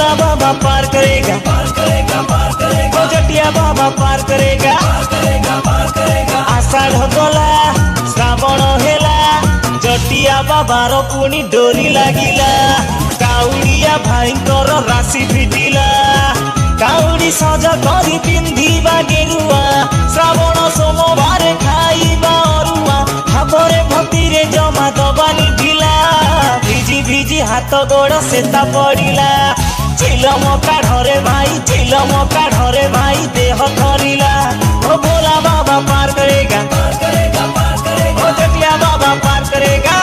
भोला बाबा पार करेगा, ओ जटिया बाबा पार करेगा। आषाढ़ गला श्रावण हेला, जटिया बाबार पुणी डोरी लागिला। काउड़िया भाईंकर राशि फिटिला, काउड़ी सज करी पिंधिबा गेरुआ। श्रावण सोमवार खाइबा अरुआ, भावरे भक्तिरे जमा दबानी ढिला। भिजी भिजी हाथ गोड़ सेता पड़िला, चिलम काढ़रे भाई चिलम काढ़रे भाई देह थरिला। ओ भोला बाबा पार करेगा, ओ जटिया बाबा पार करेगा।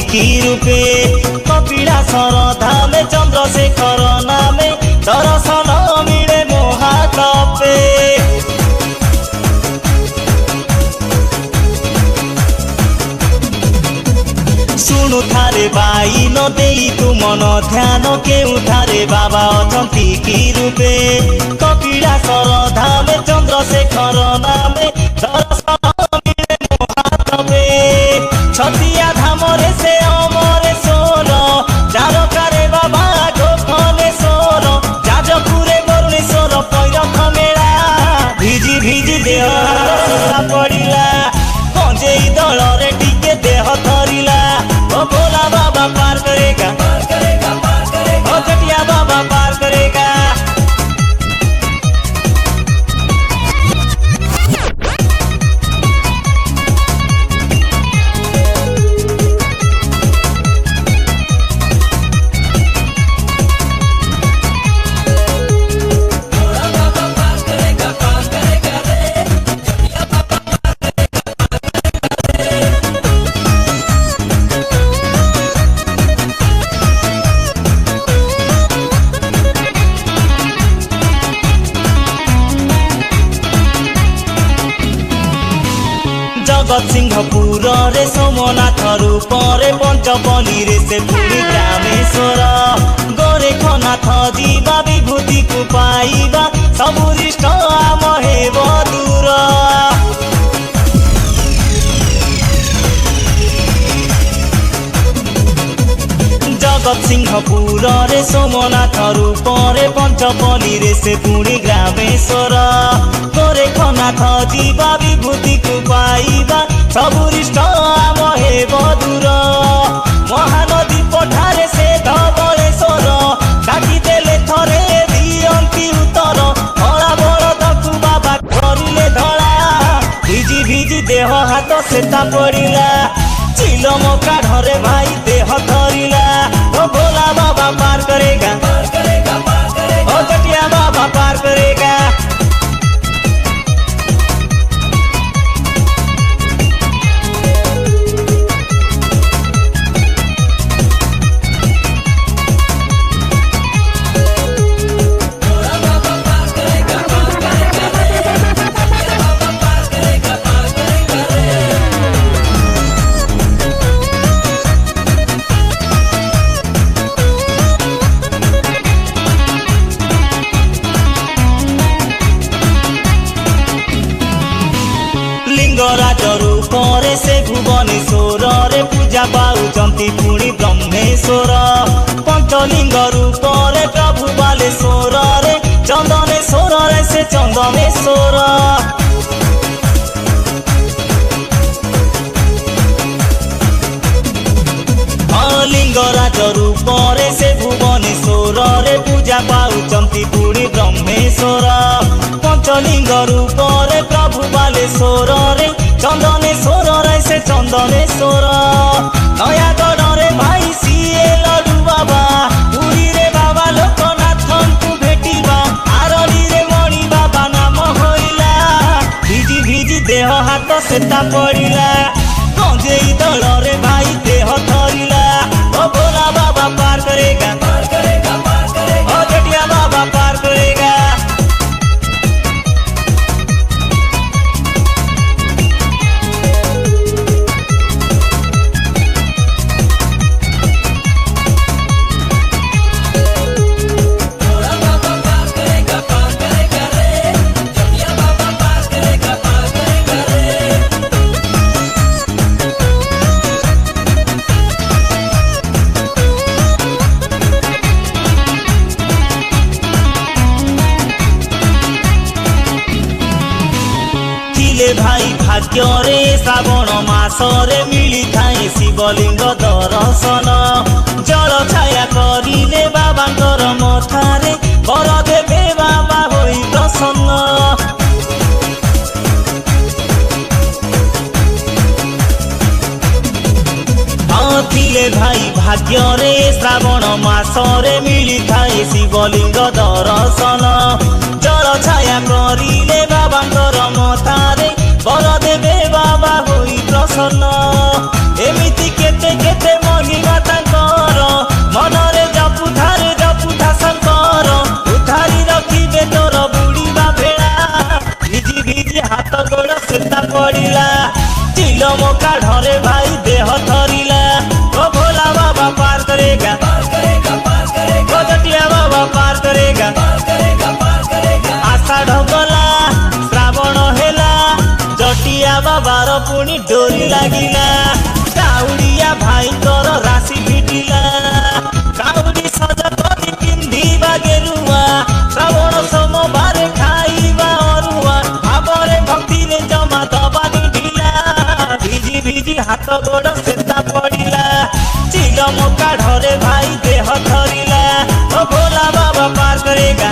की रूपे कपिलासर धामे चंद्रशेखर नामे दर्शन मिले मोहातपे। शुणु थारे बाई न देई तू मन ध्यान केउठारे बाबा अछंती की रूपे कपिलासर धामे चंद्रशेखर नामे दर्शन मिले मोहातपे। छतिया धामरे से अमरेश्वर जारकारे बाबा गोफलेश्वर जाजपुरे गरुड़ेश्वर पैरख मेला। भिजी भिजी देह पड़िला, कंजेई दलरे टिके देह थरिला। ओ भोला बाबा पार करेगा, ओ जटिया बाबा पार करेगा। जगत सिंहपुर रे सोमनाथ रूपरे पंचपली रे से पुरी ग्रामेश्वर। गोरेखनाथ जीवा विभूति को पाइबा सबु रिष्ट आम हेब दूर। जगत सिंहपुर रे सोमनाथ रूपरे पंचपली रे से पुरी ग्रामेश्वर। गोरेखनाथ जीवा विभूति को पाइबा सबु रिष्ट आम हेब दूर। महानदी पठारे से धवलेश्वर डाकी देले थरे दियंती उत्तर। धड़ा बरदकु बाबा करिले धड़ा, भिजी भिजी देह हाथ सेता पड़िला। चिलम काढ़रे भाई देह थरिला। ओ भोला बाबा पार करेगा, ओ जटिया बाबा पार करेगा। लिंगराज रूपरे से भुवनेश्वर रे पूजा पाउचंती पुणी ब्रह्मेश्वर। पंचलिंग रूपरे प्रभु बालेश्वर रे चंदनेश्वर रे से चंदनेश्वर। लिंगराज रूपरे से भुवनेश्वर रे पूजा पाउचंती पुणी ब्रह्मेश्वर। पंचलिंग रूपरे प्रभु बालेश्वर रे चंदनेश्वर रे से चंदनेश्वर। नयागढ़ रे भाई सीए लडू बाबा, पुरी रे बाबा लोकनाथन को भेटिबा। आरली रे मणि बाबा नाम होइला, भिजी भिजी देह हाथ से सेता पड़िला गंजेई दलरे भाई देह थरिला ओ भोला बाबा पार करेगा ओ जटिया बाबा पार करेगा। भाई भाग्य रे श्रावण मासरे मिली थाए शिवलिंग दर्शन जल छाया करिले बाबांकर मथारे वर देवे बाबा होई प्रसन्न। थिले भाई भाग्य रे श्रावण मासरे मिली थाए शिवलिंग दर्शन जल छाया करिले बाबांकर मथारे वर देवे बाबा होई प्रसन्न। एमिति केते केते महिमा तांकर मनरे जपुथा शंकर उधारी रखिबे तोर बुढ़ीबा भेड़ा भिजी भिजी हाथ गोड़ सेता पड़िला चिलम काढ़रे भाई देह थरिला ओ भोला बाबा पार करेगा ओ जटिया बाबा पार करेगा। आषाढ़ गला श्रावण हेला जटिया बाबार पुणी डोरी लागिला काउड़िया भाई तोर राशि फिटिला काउड़ी सजा करी पिंधिबा गेरुआ श्रावण सोमवार खाइबा अरुआ भावरे भक्ति रे जमा दबानी ढिला भिजी भिजी हाथ गोड़ सेता पड़िला चिलम काढ़रे भाई देह थरिला ओ भोला बाबा पार करेगा।